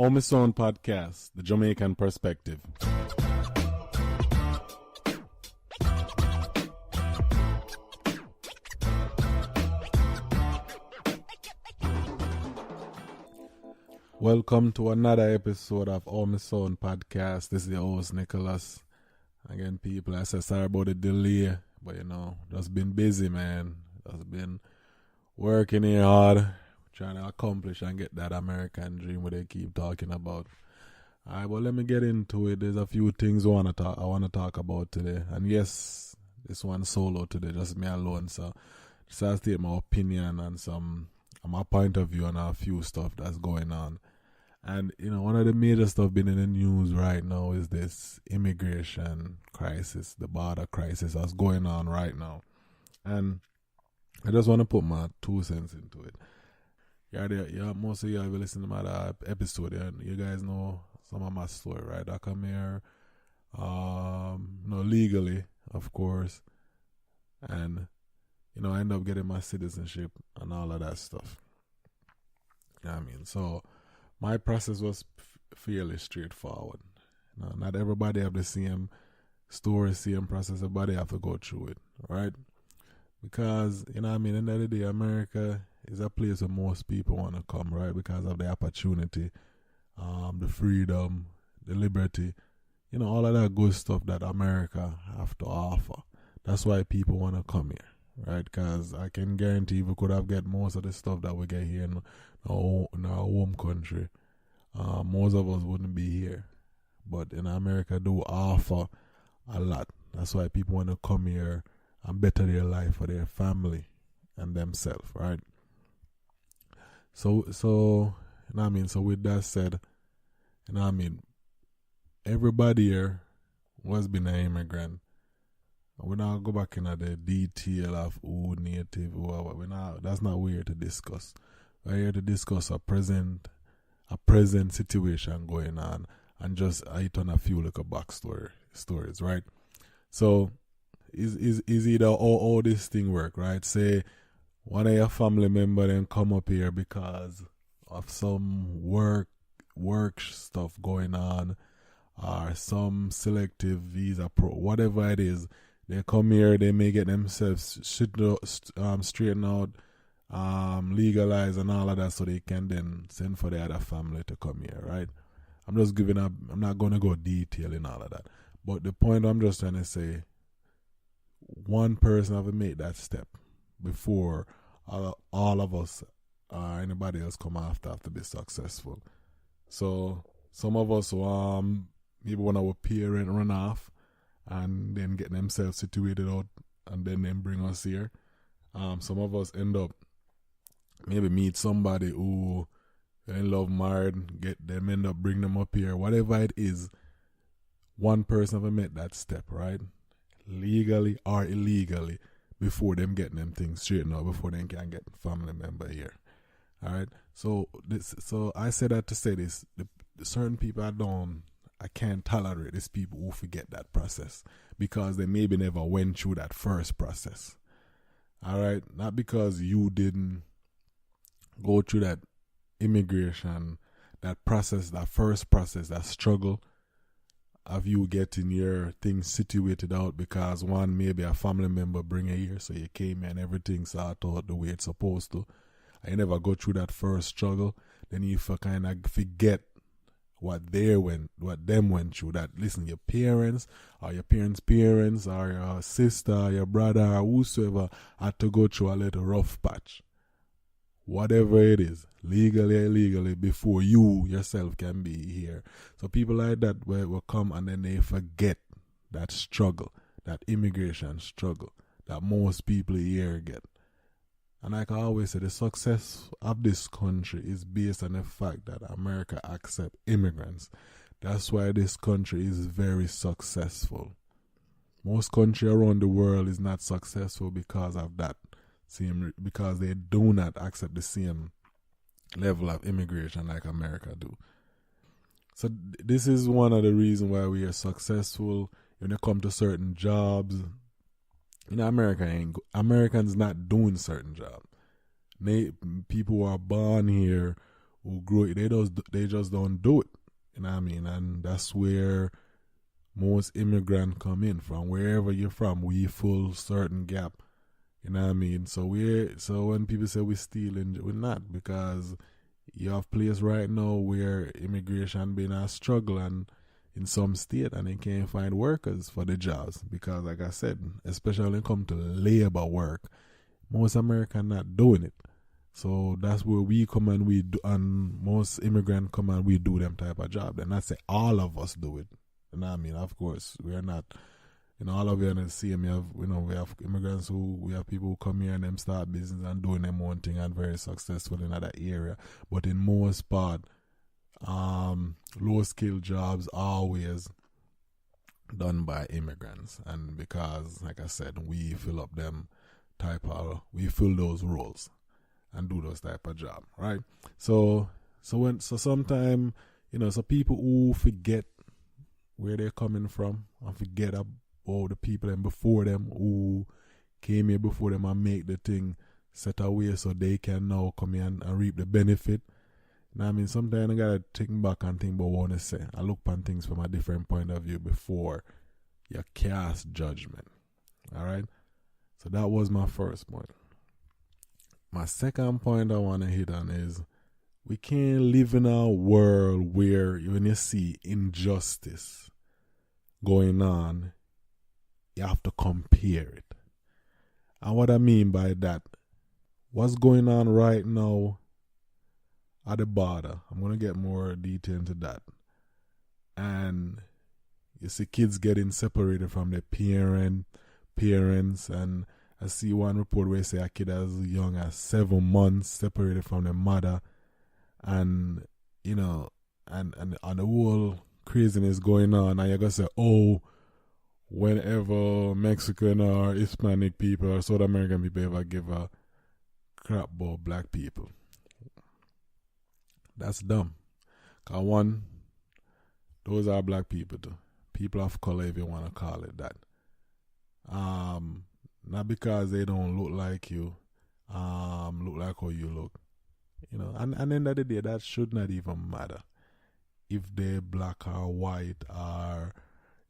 Omison Podcast, the Jamaican perspective. Welcome to another episode of Omison Podcast. This is your host, Nicholas. Again, people, I said sorry about the delay, but just been busy, man. Just been working here hard, trying to accomplish and get that American dream where they keep talking about. Alright, but let me get into it. There's a few things I want to talk about today. And yes, this one solo today, just me alone. So just to state my opinion and my point of view on a few stuff that's going on. And, one of the major stuff been in the news right now is this immigration crisis, the border crisis that's going on right now. And I just want to put my 2 cents into it. Most of you have listened to my episode, and you guys know some of my story, right? I come here, legally, of course, and, I end up getting my citizenship and all of that stuff. You know what I mean? So my process was fairly straightforward. Not everybody have the same story, same process. Everybody have to go through it, right? Because, at the end of the day, America is a place where most people want to come, right? Because of the opportunity, the freedom, the liberty, all of that good stuff that America have to offer. That's why people want to come here, right? Because I can guarantee we could have get most of the stuff that we get here in our home country. Most of us wouldn't be here. But in America, do offer a lot. That's why people want to come here and better their life for their family and themselves, right? So with that said, everybody here was been an immigrant. We're not go back into the detail of who native, that's not what we're here to discuss. We're here to discuss a present situation going on and just hit on a few little stories, right? So is either all this thing work, right? Say one of your family member then come up here because of some work stuff going on or some selective visa whatever it is. They come here, they may get themselves straightened out, legalized and all of that, so they can then send for the other family to come here, right? I'm not going to go detail in all of that. But the point I'm just trying to say, one person have to make that step before all of us or anybody else come after have to be successful. So some of us maybe when our parent run off and then get themselves situated out and then bring us here. Some of us end up maybe meet somebody who in love, married, get them, end up bring them up here. Whatever it is, one person have made that step, right? Legally or illegally, before them getting them things straightened out, before they can get family member here. All right. So I say that to say this: the certain people I can't tolerate is people who forget that process because they maybe never went through that first process. All right, not because you didn't go through that immigration, that process, that first process, that struggle of you getting your things situated out because one, maybe a family member bring you here, so you came here and everything started out the way it's supposed to. And you never go through that first struggle, then you kind of forget what them went through. That listen, your parents or your parents or your sister or your brother or whosoever had to go through a little rough patch. Whatever it is, legally or illegally, before you yourself can be here. So people like that will come and then they forget that struggle, that immigration struggle that most people here get. And like I always say, the success of this country is based on the fact that America accepts immigrants. That's why this country is very successful. Most countries around the world is not successful because of that. Because they do not accept the same level of immigration like America do. So this is one of the reasons why we are successful when it comes to certain jobs. Americans not doing certain jobs. People who are born here who grow it, they just don't do it. You know what I mean? And that's where most immigrants come in from. Wherever you're from, we fill certain gap. You know what I mean? So when people say we're stealing, we're not, because you have place right now where immigration been a struggle and in some state, and they can't find workers for the jobs because, like I said, especially when it comes to labor work, most Americans not doing it. So that's where we come and we do, and most immigrants come and we do them type of job. And not say all of us do it. You know what I mean? Of course, we are not. All of you are the same. We have immigrants we have people who come here and them start business and doing them own thing and very successful in that area. But in most part, low skill jobs always done by immigrants, and because, like I said, we fill up them we fill those roles and do those type of job, right? So sometimes, so people who forget where they're coming from and forget about the people and before them who came here before them and make the thing set away so they can now come here and reap the benefit. Now, I mean, sometimes I gotta think back and think about what I want to say. I look on things from a different point of view before you cast judgment. All right? So that was my first point. My second point I want to hit on is we can't live in a world where when you see injustice going on, you have to compare it. And what I mean by that, what's going on right now at the border, I'm going to get more detail into that. And you see kids getting separated from their parents, and I see one report where they say a kid as young as 7 months separated from their mother, and and the whole craziness going on, and you're going to say, oh, whenever Mexican or Hispanic people or South American people ever give a crap about black people. That's dumb. Because one, those are black people too. People of color, if you want to call it that. Not because they don't look like you, look like how you look. And at the end of the day, that should not even matter. If they're black or white or,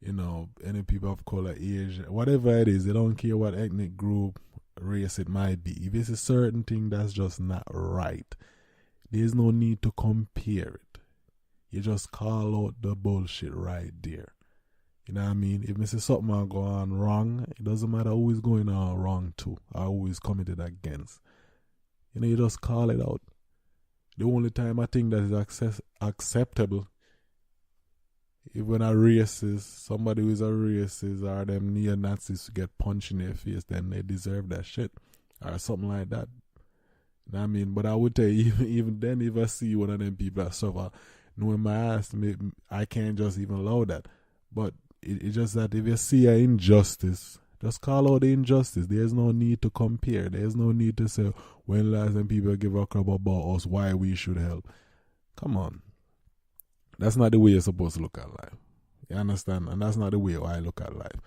any people of color, Asian, whatever it is, they don't care what ethnic group, race it might be. If it's a certain thing that's just not right, there's no need to compare it. You just call out the bullshit right there. You know what I mean? If Mrs. something go on wrong, it doesn't matter who is going on wrong to or who is committed against. You just call it out. The only time I think that is acceptable, if when a racist, somebody who is a racist or them neo-Nazis get punched in their face, then they deserve that shit or something like that. You know what I mean? But I would tell you, even then, if I see one of them people that suffer, knowing my ass, I can't just even allow that. But it's just that if you see an injustice, just call out the injustice. There's no need to compare. There's no need to say, when last time people give a crap about us, why we should help. Come on. That's not the way you're supposed to look at life. You understand? And that's not the way I look at life.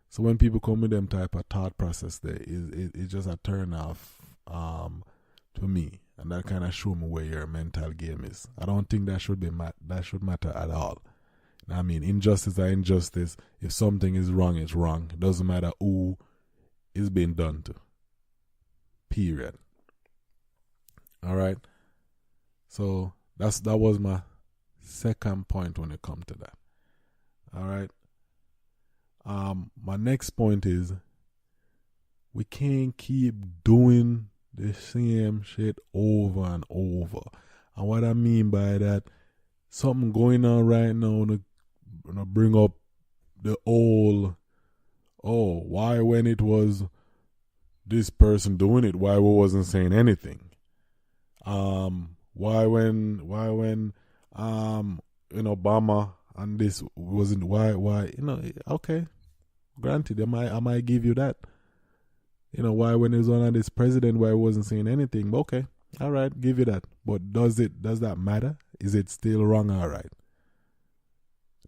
So when people come with them type of thought process there, it's just a turn off to me. And that kind of show me where your mental game is. I don't think that should matter at all. I mean, injustice is injustice. If something is wrong, it's wrong. It doesn't matter who it's being done to. Period. All right. So that was my second point when it comes to that. All right. My next point is we can't keep doing the same shit over and over. And what I mean by that, something going on right now to bring up the old, why when it was this person doing it, why we wasn't saying anything? Why when Obama and this wasn't, why okay, granted, I might give you that. Why when it was on this president, why I wasn't saying anything? Okay, all right, give you that. But does that matter? Is it still wrong? All right.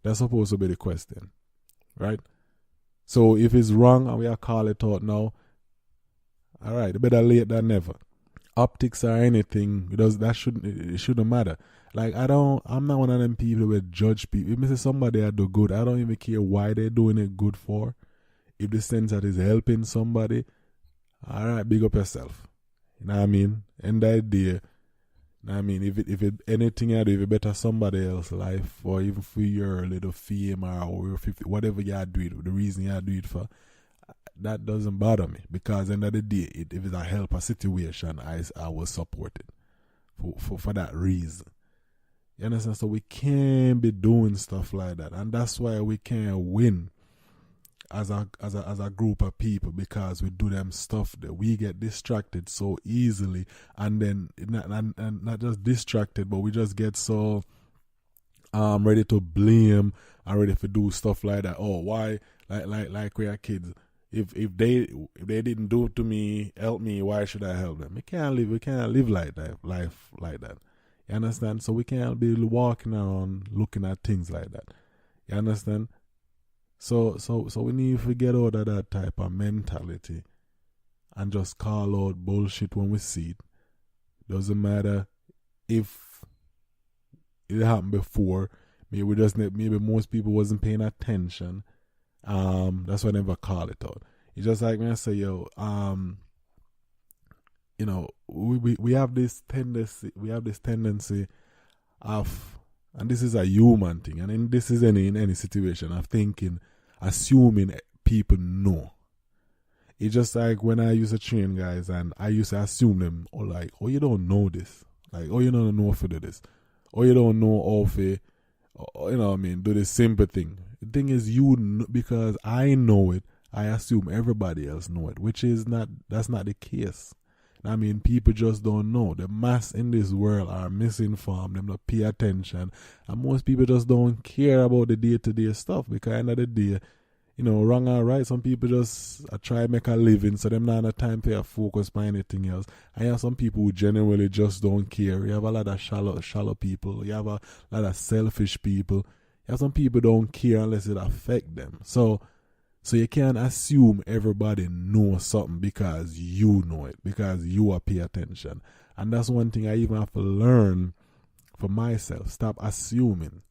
That's supposed to be the question, right? So if it's wrong and we are call it out now, all right, better late than never. optics or anything, it shouldn't matter. Like I'm not one of them people who judge people. If I say somebody I do good, I don't even care why they're doing it good for. If the sense that is helping somebody, alright, big up yourself. You know what I mean? And the idea, you know what I mean, if it anything you do, if it better somebody else's life, or even for your little fame or whatever you do it, the reason you do it for, that doesn't bother me, because end of the day, if it's a help a situation, I will support it for that reason. You understand? So we can't be doing stuff like that, and that's why we can't win as a group of people, because we do them stuff that we get distracted so easily, and then not just distracted, but we just get so ready to blame and ready to do stuff like that. Oh, why? Like we are kids. If they didn't do it to me, help me, why should I help them? We can't live like that, life like that. You understand? So we can't be walking around looking at things like that. You understand? So we need to get out of that type of mentality and just call out bullshit when we see it. Doesn't matter if it happened before. Maybe most people wasn't paying attention. That's why I never call it out. It's just like when I say, yo, you know, we have this tendency of, and this is a human thing, and this is in any situation, of thinking, assuming people know. It's just like when I used to train guys, and I used to assume them, oh, you don't know this, like, oh, you don't know how to do this, or you don't know how to, you know what I mean, do this simple thing. The thing is, because I know it, I assume everybody else know it, which is that's not the case. I mean, people just don't know. The mass in this world are misinformed, them not pay attention, and most people just don't care about the day-to-day stuff, because at the end of the day, you know, wrong or right, some people just try to make a living, so them not have time to focus on anything else. And you have some people who genuinely just don't care. You have a lot of shallow people. You have a lot of selfish people. You have some people don't care unless it affect them. So you can't assume everybody knows something because you know it, because you are pay attention. And that's one thing I even have to learn for myself. Stop assuming.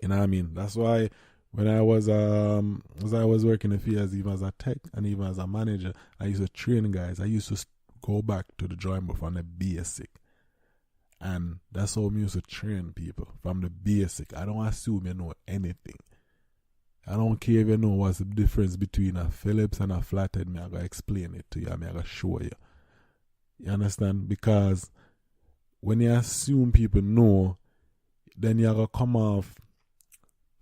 You know what I mean? That's why when I was working in the field, even as a tech and even as a manager, I used to train guys. I used to go back to the drawing board from the basic. And that's how I used to train people, from the basic. I don't assume you know anything. I don't care if you know what's the difference between a Phillips and a flathead. I'm going to explain it to you. I'm going to show you. You understand? Because when you assume people know, then you're going to come off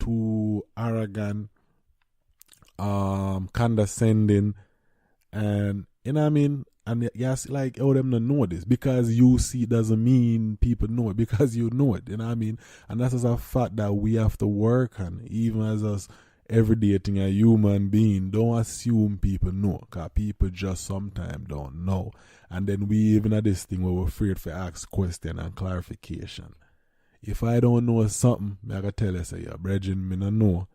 too arrogant, condescending, and you know what I mean? And yes, like, oh, them don't know this. Because you see doesn't mean people know it, because you know it, you know what I mean? And that's a fact that we have to work on, even as us everyday thing, a human being. Don't assume people know, because people just sometimes don't know. And then we even at this thing where we're afraid to ask question and clarification. If I don't know something, I can tell you, say, yeah, brethren, me no know.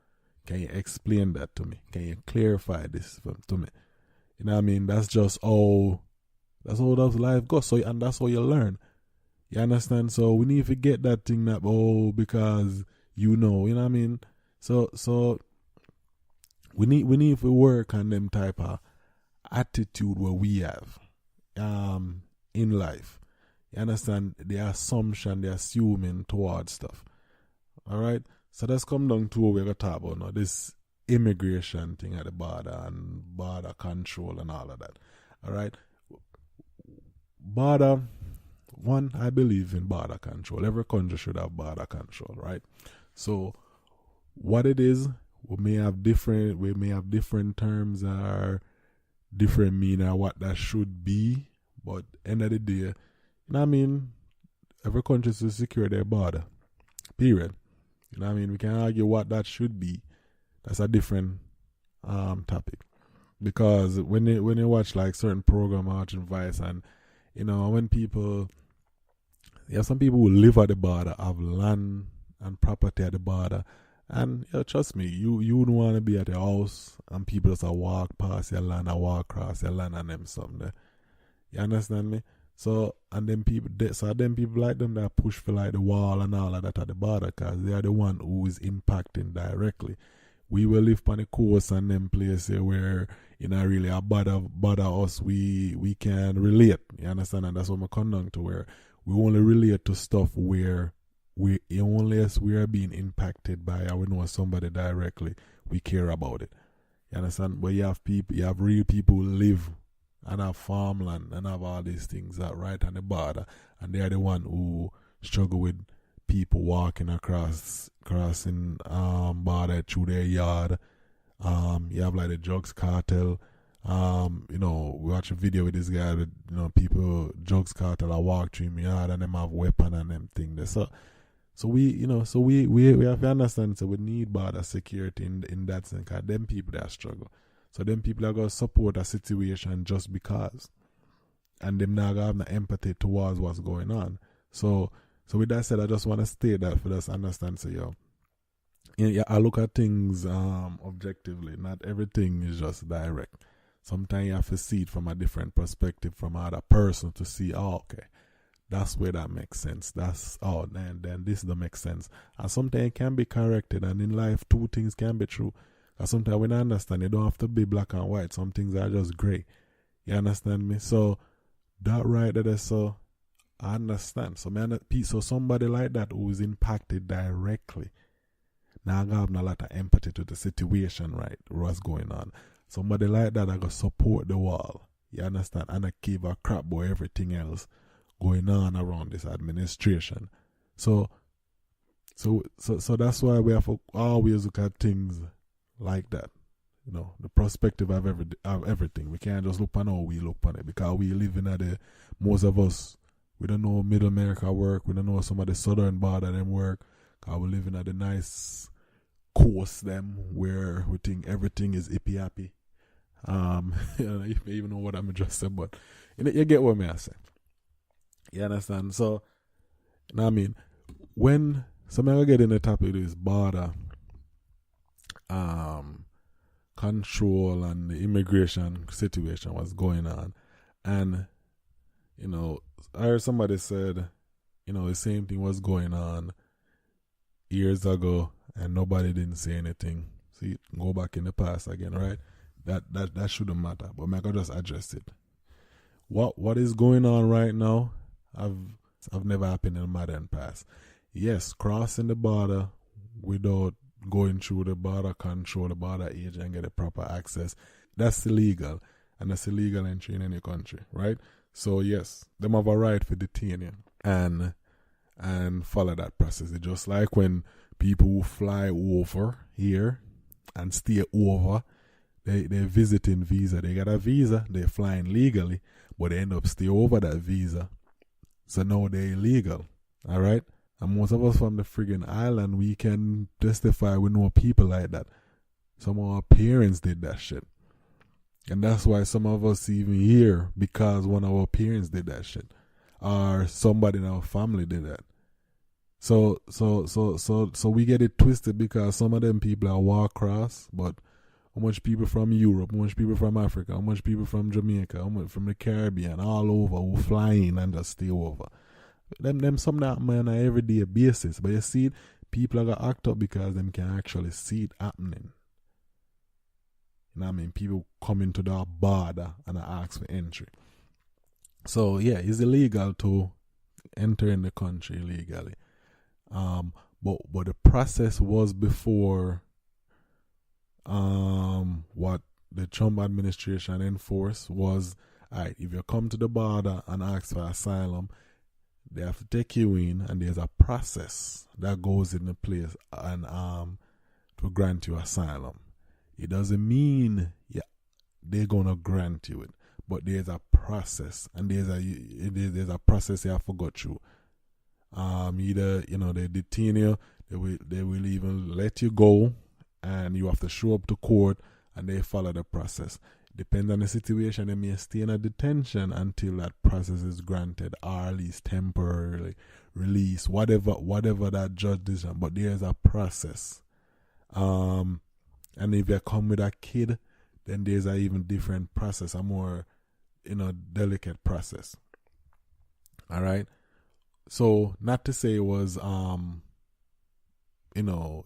Can you explain that to me? Can you clarify this to me? You know what I mean? That's just all. That's how life goes. So, and that's how you learn. You understand? So we need to get that thing that, because you know what I mean? So we need to work on them type of attitude where we have in life. You understand? The assumption, the assuming towards stuff. Alright? So let's come down to what we're going to talk about now. This immigration thing at the border and border control and all of that. Alright? Border, one, I believe in border control. Every country should have border control, right? So what it is, we may have different terms or different meaning or what that should be, but end of the day, you know what I mean? Every country should secure their border. Period. You know what I mean? We can argue what that should be. That's a different topic. Because when you watch like certain program, watching Vice, and you know, when people, some people who live at the border, have land and property at the border, and trust me, you don't want to be at your house and people just walk past your land or walk across your land and them something there. You understand me? So and then people, then people like them that push for like the wall and all of that at the border, cause they are the one who is impacting directly. We will live on the coast and them places where really a bother us. We can relate. You understand? And that's what I'm coming down to, where we only relate to stuff where unless we are being impacted by, I know somebody directly, we care about it. You understand? But you have people, you have real people who live and have farmland and have all these things that right on the border, and they are the one who struggle with people walking crossing border through their yard. You have like the drugs cartel. We watch a video with this guy with people, drugs cartel, I walk through my yard and them have weapon and them things. So we have to understand, so we need border security in that sense, because them people that struggle. So them people are going to support a situation just because. And them not going to have no empathy towards what's going on. So with that said, I just want to state that for us to understand. So I look at things objectively. Not everything is just direct. Sometimes you have to see it from a different perspective, from other person, to see, okay, that's where that makes sense. Then this don't make sense. And sometimes it can be corrected. And in life, two things can be true. Because sometimes when I understand, it don't have to be black and white. Some things are just gray. You understand me? So that right there, so I understand. So somebody like that who is impacted directly, now I have a lot of empathy to the situation, right? What's going on. Somebody like that I go support the wall. You understand? And I give a crap about everything else going on around this administration. So that's why we have to always look at things like that. The perspective of everything. We can't just look on how we look on it, because we live in most of us, we don't know Middle America work, we don't know some of the southern border them work, because we live in the nice coast them where we think everything is hippy happy. You may even know what I'm just saying, but you get what I say. You understand? So I mean, when somebody get in the topic is border control and the immigration situation, what's going on, and I heard somebody said, the same thing was going on years ago and nobody didn't say anything. See, go back in the past again, right? That shouldn't matter, but I can just address it. What is going on right now? I've never happened in the modern past. Yes, crossing the border without going through the border control, the border agent, and get a proper access, that's illegal, and that's illegal entry in any country, right? So yes, them have a right for detain you and follow that process. It's just like when people who fly over here and stay over, they visiting visa, they got a visa, they're flying legally, but they end up stay over that visa. So now they're illegal. Alright? And most of us from the friggin' island, we can testify we know people like that. Some of our parents did that shit. And that's why some of us even here, because one of our parents did that shit. Or somebody in our family did that. So we get it twisted, because some of them people are walk across, but how much people from Europe, how much people from Africa, how much people from Jamaica, how much from the Caribbean, all over, who fly in and just stay over. Them some that man on an everyday basis. But you see, people are gonna act up because them can actually see it happening. You know what I mean? People come into the border and ask for entry. So yeah, it's illegal to enter in the country illegally. But the process was before what the Trump administration enforced was, alright, if you come to the border and ask for asylum, they have to take you in, and there's a process that goes into place and to grant you asylum. It doesn't mean they're gonna grant you it, but there's a process, and there's a process you have to go through. Either they detain you, they will even let you go, and you have to show up to court, and they follow the process. Depends on the situation, they may stay in a detention until that process is granted, or at least temporarily release, whatever that judge decision. But there's a process. And if you come with a kid, then there's a even different process, a more delicate process. All right. So not to say it was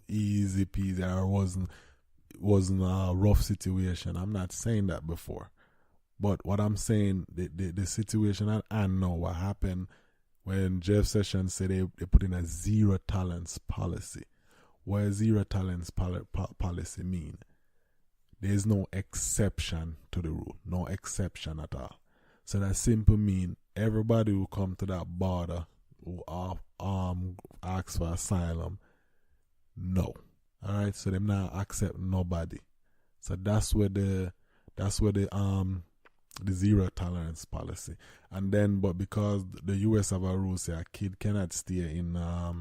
easy peasy or wasn't a rough situation. I'm not saying that before. But what I'm saying, the situation I know what happened when Jeff Sessions said they put in a zero tolerance policy. What does zero tolerance policy mean? There's no exception to the rule. No exception at all. So that simply means everybody who come to that border who ask for asylum, no. Alright, so them not accept nobody. So that's where the zero tolerance policy. And then but because the US have a rule say a kid cannot stay in a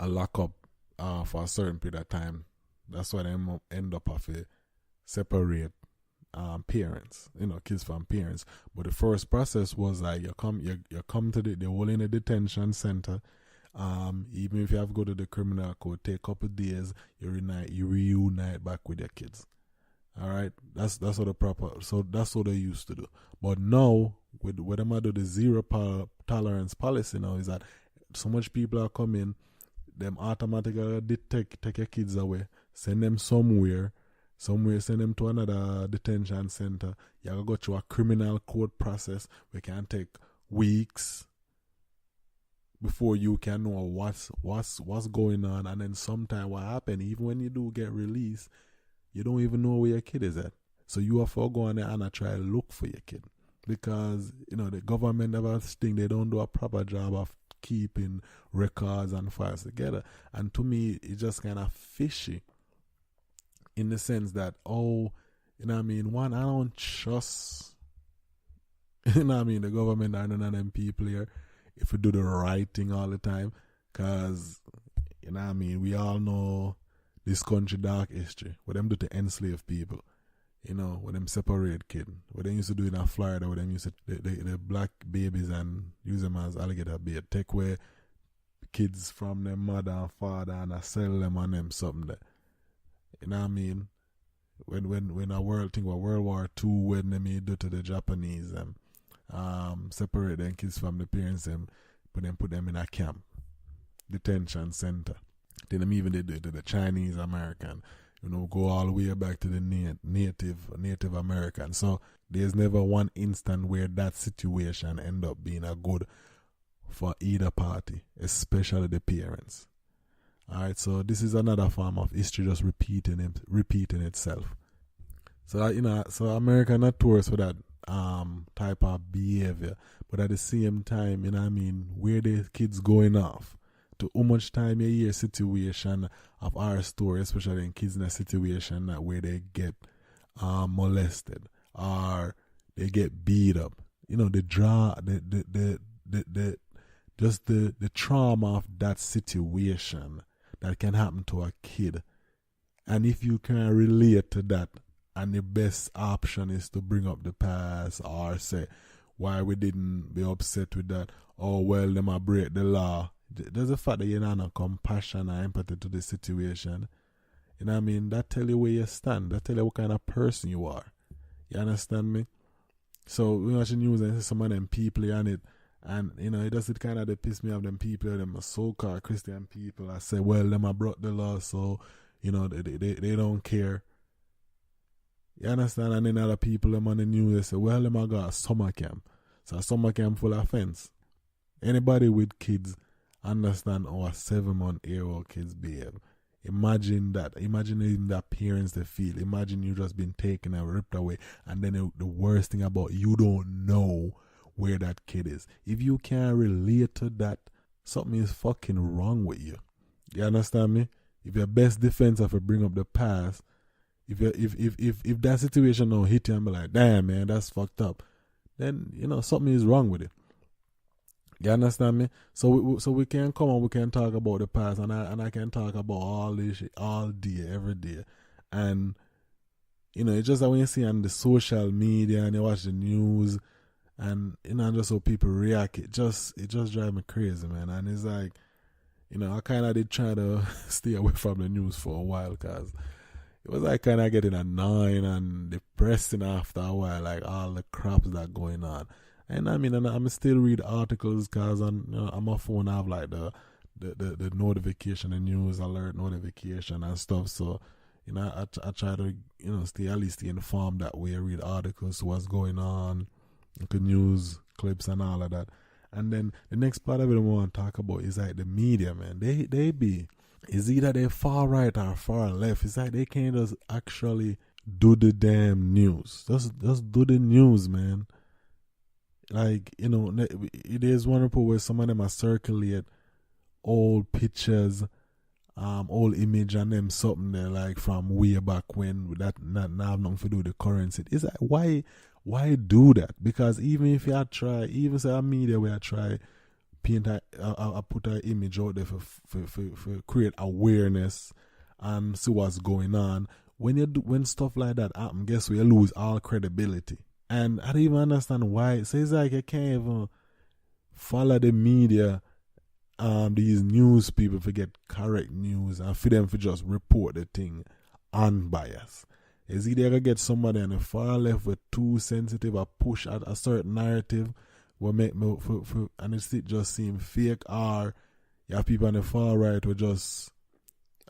lockup for a certain period of time, that's why they end up have to separate parents, kids from parents. But the first process was like you come to the whole in a detention center. Even if you have to go to the criminal court, take a couple of days, you reunite back with your kids. All right, that's what that's what they used to do. But now with them do the zero tolerance policy now is that so much people are coming, them automatically take your kids away, send them somewhere, send them to another detention center. You gotta go through a criminal court process. We can take weeks before you can know what's going on, and then sometime what happen, even when you do get released, you don't even know where your kid is at. So you have to go on there and try to look for your kid. Because, the government never think they don't do a proper job of keeping records and files together. And to me, it's just kind of fishy in the sense that, one, I don't trust, the government and none of them people here if we do the right thing all the time. Because, we all know this country dark history, what them do to enslave people, what them separate kids, what they used to do in Florida, what them used to the black babies and use them as alligator bait, take away kids from their mother and father and sell them on them something that, when a world thing about World War II, when they do to the Japanese, separate them kids from the parents, put them in a camp, detention center. Then them even did the Chinese American, go all the way back to the Native American. So there's never one instant where that situation end up being a good for either party, especially the parents. Alright, so this is another form of history just repeating itself. So so America not tourists for that type of behavior, but at the same time, where the kids going off. To how much time you hear situation of our story, especially in kids in a situation where they get molested or they get beat up. The trauma of that situation that can happen to a kid. And if you can relate to that, and the best option is to bring up the past or say why we didn't be upset with that, them a break the law. There's a fact that you don't have compassion and empathy to the situation. That tell you where you stand. That tell you what kind of person you are. You understand me? So we watch the news and see some of them people on it, and it does kind of piss me off. Them people, them so-called Christian people, I say, them a broke the law, so they don't care. You understand? And then other people them on the news, they say, them a got a summer camp. So a summer camp full of fence. Anybody with kids understand how a 7-month-old kids behave. Imagine that. Imagine that parents they feel. Imagine you just been taken and ripped away, and then the worst thing about you don't know where that kid is. If you can't relate to that, something is fucking wrong with you. You understand me? If your best defense of bring up the past, if that situation don't hit you and be like, damn man, that's fucked up, then something is wrong with it. You understand me? So we can come and we can talk about the past, and I can talk about all this shit all day, every day. And it's just that when you see on the social media and you watch the news and just how people react, it just drives me crazy, man. And it's like, I kind of did try to stay away from the news for a while, because it was like kind of getting annoying and depressing after a while, like all the craps that going on. And I mean, and I'm still read articles because on my phone I have like the notification, the news alert notification and stuff. So, I try to, stay at least informed that way. I read articles, what's going on, the news clips and all of that. And then the next part of it I want to talk about is like the media, man. They be, it's either they far right or far left. It's like they can't just actually do the damn news. Just do the news, man. Like, it is one report where some of them are circulate old pictures, old image and them something there like from way back when that not have nothing to do with the currency. It's like why do that? Because even if you try, even say a media where I try paint I put an image out there for create awareness and see what's going on. When stuff like that happen, guess what? You lose all credibility. And I don't even understand why. So it's like you can't even follow the media, these news people for get correct news and for them to just report the thing unbiased. Is either gonna get somebody on the far left with too sensitive or push at a certain narrative will make me and it just seem fake, or you have people on the far right who just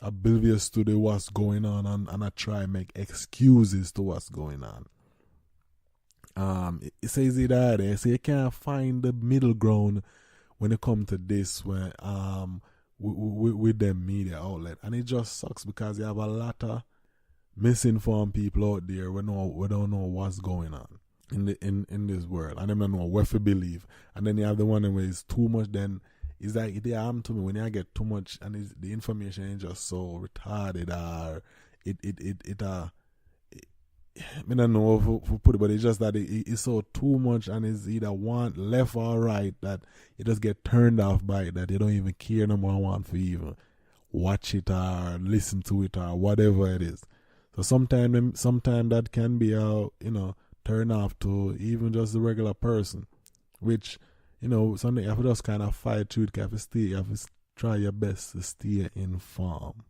oblivious to what's going on and I try and make excuses to what's going on. It says it there. So you can't find the middle ground when it comes to this when with them media outlet, and it just sucks because you have a lot of misinformed people out there. We don't know what's going on in this world, and them don't know what to believe. And then you have the one where it's too much. Then it's like it happen to me when I get too much, and the information is just so retarded, or I don't know if put it, but it's just that it's so too much and it's either one left or right that you just get turned off by it, that you don't even care no more want for even watch it or listen to it or whatever it is. So sometimes that can be turn off to even just the regular person, which something you have to just kind of fight through it. You have to try your best to stay informed.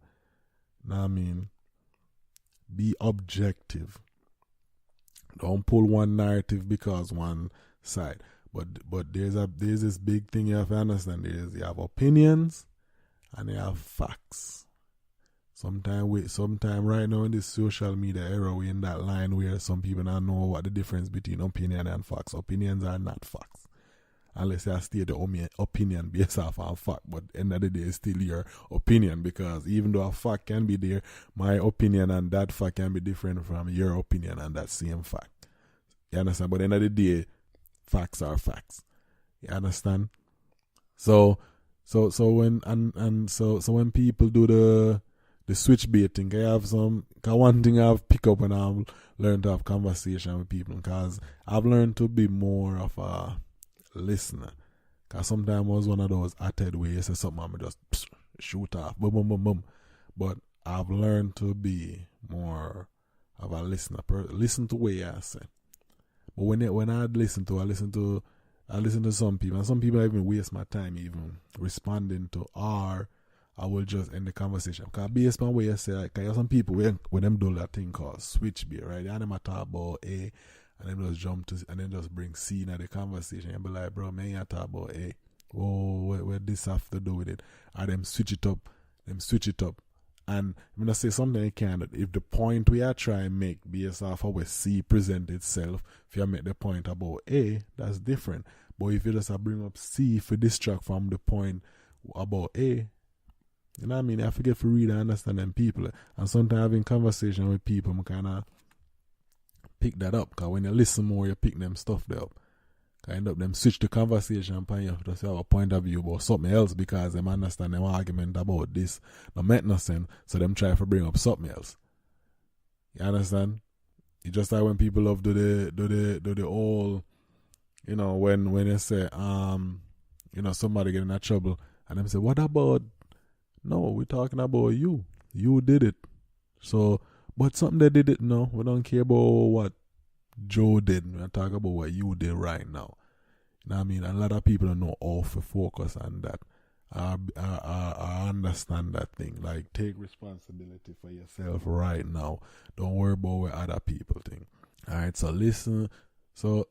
Know what I mean? Be objective. Don't pull one narrative because one side. But there's this big thing you have to understand. You have opinions and you have facts. Sometime right now in this social media era, we're in that line where some people don't know what the difference between opinion and facts. Opinions are not facts. Unless you state the opinion based off on fact, but at the end of the day, it's still your opinion, because even though a fact can be there, my opinion and that fact can be different from your opinion and that same fact. You understand? But at the end of the day, facts are facts. You understand? So when when people do the switch baiting, I have one thing I've picked up when I've learned to have conversation with people, because I've learned to be more of a listener. Because sometimes I was one of those atted where you say something and I just shoot off, boom, boom, boom, boom. But I've learned to be more of a listener. Listen to what I say. But when I listen to some people, and some people even waste my time even responding to, or I will just end the conversation. Because based on what you say, because you have some people when them do that thing called switch bait, right? They them talk about A, and then just jump to, and then just bring C into the conversation and be like, bro, man, you talk about A. Oh, what this have to do with it? Or them switch it up. And I'm going to say something you can, if the point we are trying to make based off how we C present itself, if you make the point about A, that's different. But if you just bring up C for distract from the point about A, you know what I mean? I forget to read and understand them people. And sometimes having conversation with people, I kind of pick that up. Because when you listen more, you pick them stuff there up. Kind of them switch the conversation and you have to have a point of view about something else, because them understand them argument about this no make no sense, so them try to bring up something else. You understand? It's just like when people love do the whole, when they say somebody get in a trouble and them say, what about, no, we're talking about you. You did it. So, but something they did it, no, we don't care about what Joe did. We're talking about what you did right now. You know what I mean? And a lot of people don't know how to focus on that. I understand that thing. Like, take responsibility for yourself right now. Don't worry about what other people think. Alright, so listen. So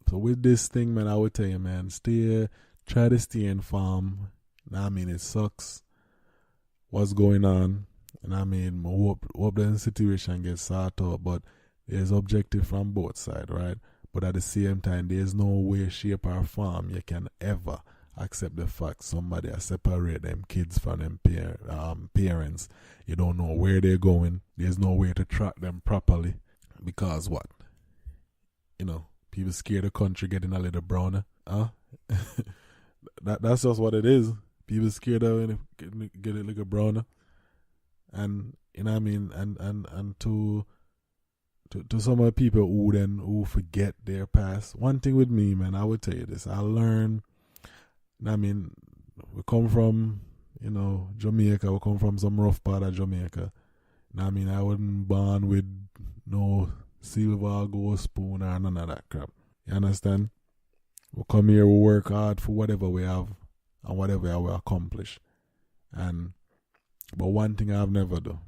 So with this thing, man, I would tell you, man, try to stay informed. I mean, it sucks what's going on. And I mean, hope the situation gets sorted out, but there's objective from both sides, right? But at the same time, there's no way, shape, or form you can ever accept the fact somebody has separate them kids from them parents. You don't know where they're going. There's no way to track them properly. Because what? People scared the country getting a little browner. Huh? That's just what it is. People scared of it get a little browner. And you know what I mean? And to some of the people who forget their past. One thing with me, man, I would tell you this. I learned, I mean, we come from, Jamaica. We come from some rough part of Jamaica. I mean, I wasn't born with no silver or gold spoon or none of that crap. You understand? We come here, we work hard for whatever we have and whatever we accomplish. But one thing I've never done,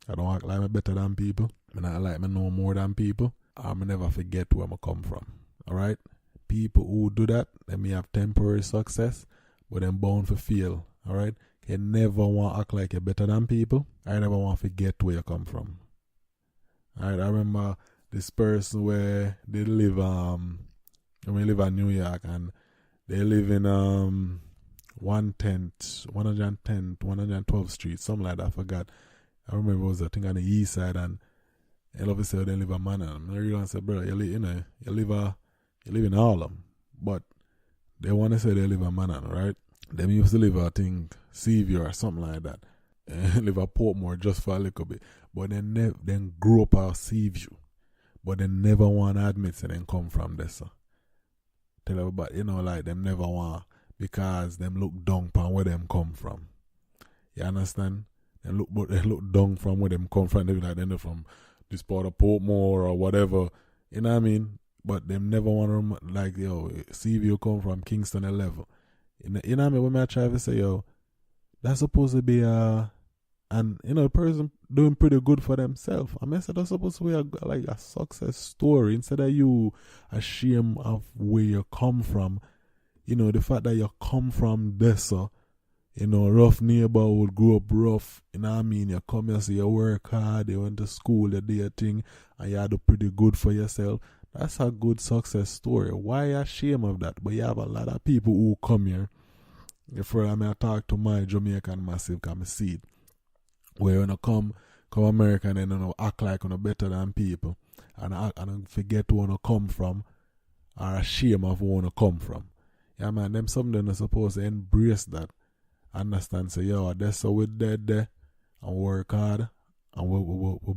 I don't act like I'm better than people. I not like me know more than people. I'm never forget where I come from. Alright? People who do that, they may have temporary success, but they're bound for fail. Alright? You never want to act like you're better than people. I never want to forget where you come from. Alright, I remember this person where they live we live in New York, and they live in 112th Street, something like that, I forgot. I remember it was a thing on the east side, and obviously they live in Manhattan. I really said, bro, you live in Harlem, but they want to say they live in Manhattan, right? They used to live, I think, Seaview or something like that. Live at Portmore just for a little bit. But then grew up at Seaview. But they never want to admit that they come from there, so. Tell everybody, like them never want, because them look down from where them come from. You understand? They look down from where them come from. They be like, they're from this part of Portmore or whatever. You know what I mean? But them never want to, like, Seaview come from Kingston 11. You know what I mean? When I try to say, that's supposed to be a person doing pretty good for themselves. I mean, so that's supposed to be a success story. Instead of you ashamed of where you come from, the fact that you come from this, rough neighborhood, grew up rough, you know what I mean? You come here, so you work hard, you went to school, you do your thing, and you do pretty good for yourself. That's a good success story. Why are you ashamed of that? But you have a lot of people who come here. I talk to my Jamaican massive, because I see it. Where when I come America, and then act like you're better than people, and forget where you come from, or ashamed of where you come from. Yeah, man, them something are supposed to embrace that. Understand, say, that's how we're dead there, and work hard, and we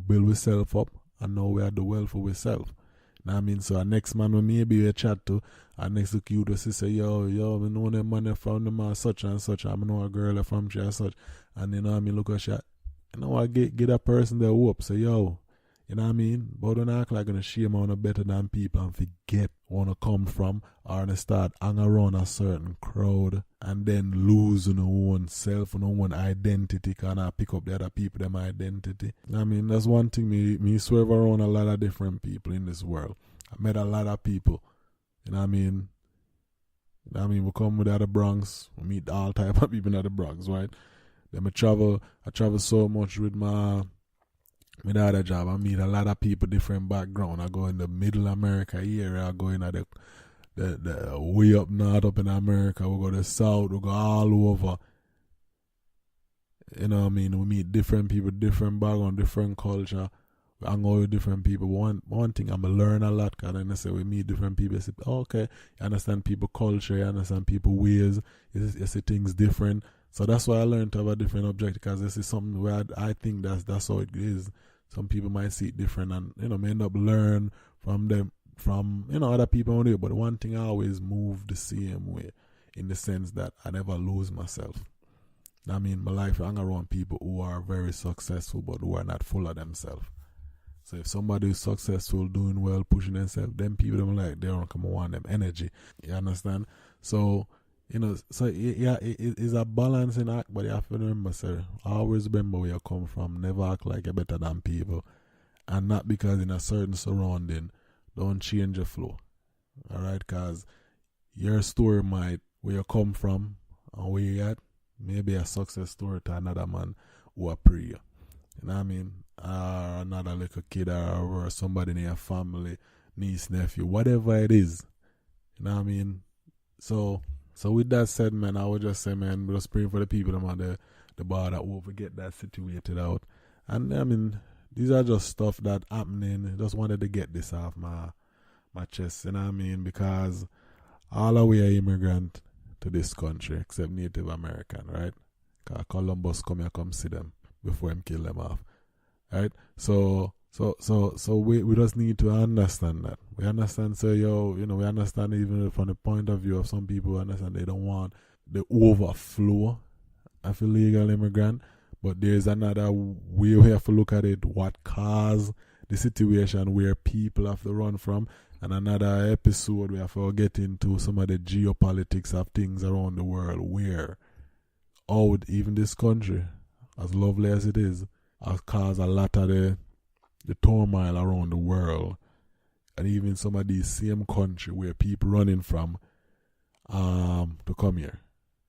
build ourselves up, and now we are the well for ourselves. Know what I mean? So our next man we maybe we chat to, and next look you to say, yo, we know them money from them such and such, I know a girl from she and such, and you know what I mean, look at shot. I get that person there hope, say, yo, you know what I mean? But don't act like gonna shame on better than people and forget where you come from, or to start hang around a certain crowd and then lose your own self and own identity, cannot pick up the other people them identity. I mean, that's one thing me swerve around a lot of different people in this world. I met a lot of people. You know what I mean? We come with the Bronx, we meet all type of people in the Bronx, right? Then I travel so much with my other job. I meet a lot of people, different background. I go in the middle America area, I go in the way up north up in America, we go to the south, we go all over. You know what I mean? We meet different people, different background, different culture. We hang out with different people. One thing I'm learn a lot, because then I say we meet different people. You say, okay, you understand people culture, you understand people ways, you see things different. So that's why I learned to have a different objective, because this is something where I think that's how it is. Some people might see it different, and may end up learn from them, from other people on there. But one thing, I always move the same way, in the sense that I never lose myself. I mean, my life I hang around people who are very successful, but who are not full of themselves. So if somebody is successful, doing well, pushing themselves, them people don't like, they don't come want them energy. You understand? So it's a balancing act, but you have to remember, sir, always remember where you come from. Never act like you're better than people. And not because in a certain surrounding, don't change your flow. Alright, because your story might, where you come from and where you at, maybe a success story to another man who are pre you. You know what I mean? Or another little kid or somebody in your family, niece, nephew, whatever it is. You know what I mean? So with that said, man, I would just say, man, we're just praying for the people on the bar that will get that situated out. And I mean, these are just stuff that happening. Just wanted to get this off my chest, you know what I mean? Because all of we are immigrant to this country except Native American, right? Because Columbus come here, come see them before him kill them off, right? So we just need to understand that. We understand, so we understand even from the point of view of some people, understand they don't want the overflow of illegal immigrant, but there's another way we have to look at it, what caused the situation where people have to run from, and another episode we have to get into some of the geopolitics of things around the world where even this country, as lovely as it is, has caused a lot of the turmoil around the world, and even some of these same country where people running from to come here.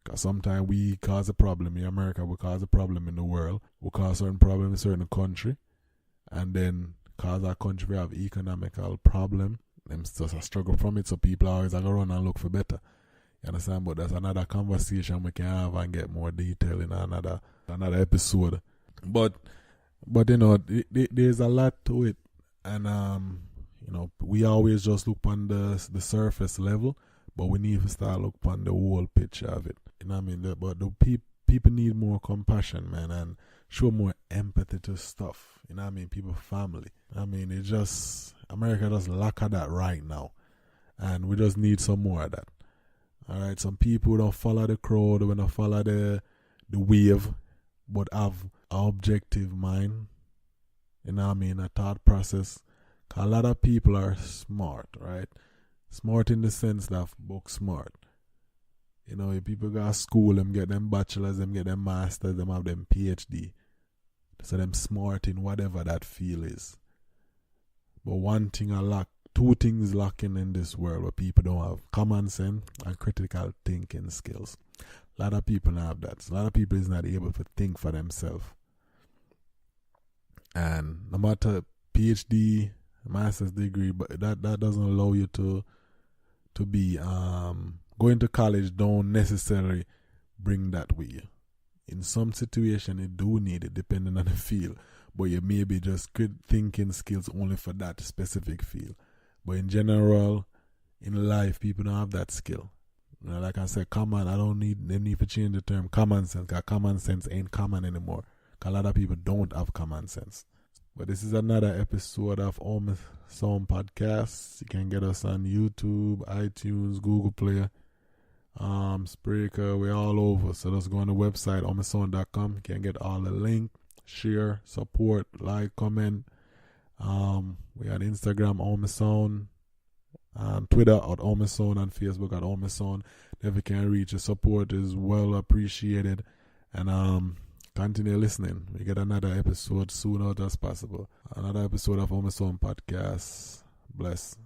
Because sometimes we cause a problem in America, we cause a problem in the world, we cause certain problem in a certain country, and then cause our country have economical problem, them just a struggle from it, so people always going to run and look for better. You understand? But that's another conversation we can have and get more detail in another episode. But there's a lot to it, and we always just look on the surface level, but we need to start look on the whole picture of it. You know what I mean? But the people need more compassion, man, and show more empathy to stuff. You know what I mean? People, family. I mean, it just America just lack of that right now, and we just need some more of that. All right, some people don't follow the crowd, we don't follow the wave, but have an objective mind. You know what I mean? A thought process. 'Cause a lot of people are smart, right? Smart in the sense that book smart. If people go to school, them get them bachelors, them get them masters, them have them PhD. So them smart in whatever that field is. But one thing I lack, two things lacking in this world where people don't have: common sense and critical thinking skills. A lot of people don't have that. So a lot of people is not able to think for themselves. And no matter PhD, master's degree, but that doesn't allow you to be going to college don't necessarily bring that with you. In some situation you do need it depending on the field, but you maybe just good thinking skills only for that specific field. But in general, in life, people don't have that skill. Like I said, they need to change the term common sense, because common sense ain't common anymore. Because a lot of people don't have common sense. But this is another episode of Ome Sound Podcast. You can get us on YouTube, iTunes, Google Play, Spreaker. We're all over. So just go on the website, omesound.com. You can get all the link, share, support, like, comment. We on Instagram, Omesound, on Twitter at Omesound, and Facebook at Omesound. If you can reach, your support is well appreciated. And continue listening. We get another episode soon out as possible. Another episode of Omesound Podcast. Bless.